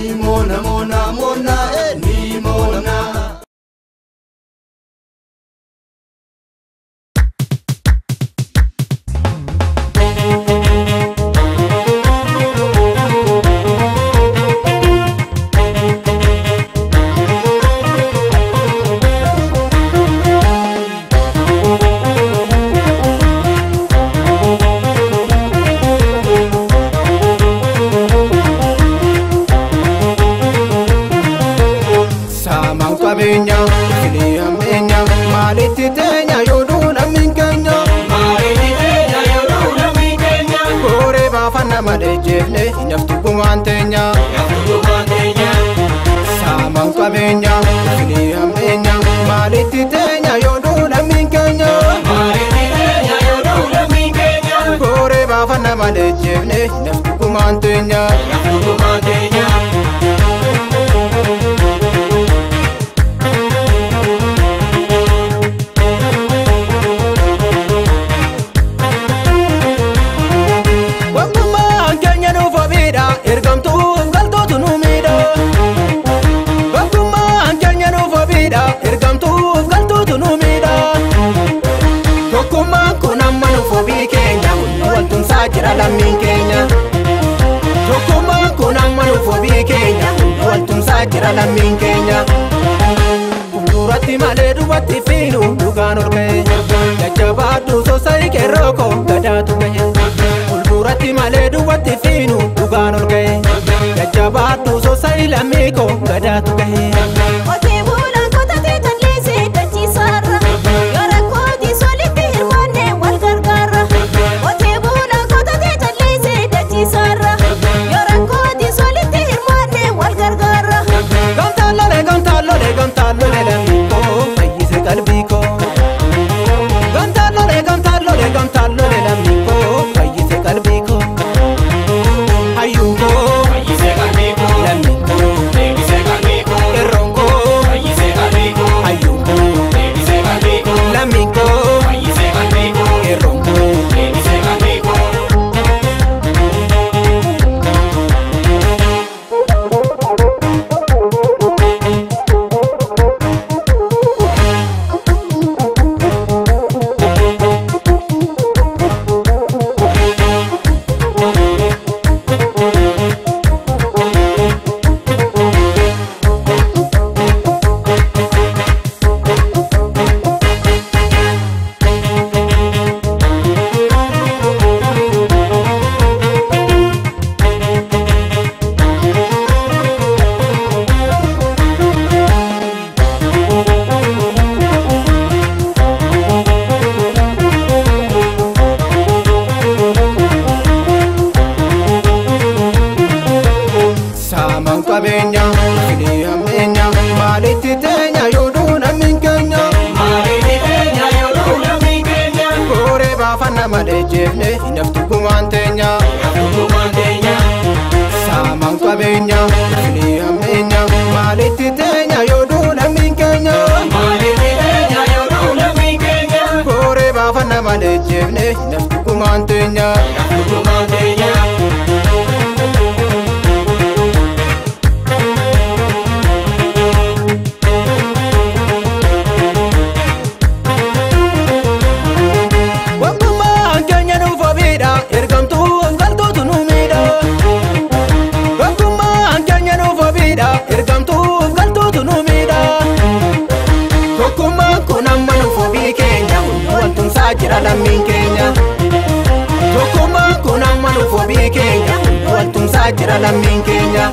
ni mona mona mona ni mona. Naftu kumantenya, samang kabenya, kini amenya, maliti tenya yodo na minkenya, kore bafana malejevne, naftu kumantenya. Jira lammin Kenya, tokkummaan kun amma nuuf wabii keenya, waltumsaa jira lammin Kenya. Fuulduratti malee duubatti fiinu dhugaan ol ka'e, jajjabaadhu soosayii qeerroo koo gadaatu gahe. Fuulduratti malee duubatti fiinu dhugaan ol ka'e, jajjabaadhu soosayii lammii koo gadaatu gahe. Naftu kumantenya, samang kabenya, kini amenya, maliti tenya yodo lammin Kenya, kore bafana malejevne, naftu kumantenya. Jira lammin Kenya, tokkummaan kun amma nuuf wabii keenya, waltumsaa jira lammin Kenya.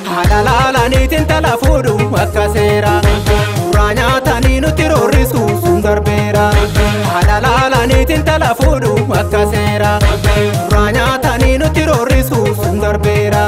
Haadha laalaniitiin tala fuudhu akka seera, suuraa nyaatanii nutti roorrisu sun darbeera. Haadha laalaniitiin tala fuudhu akka seera, suuraa nyaatanii nutti roorrisu sun darbeera.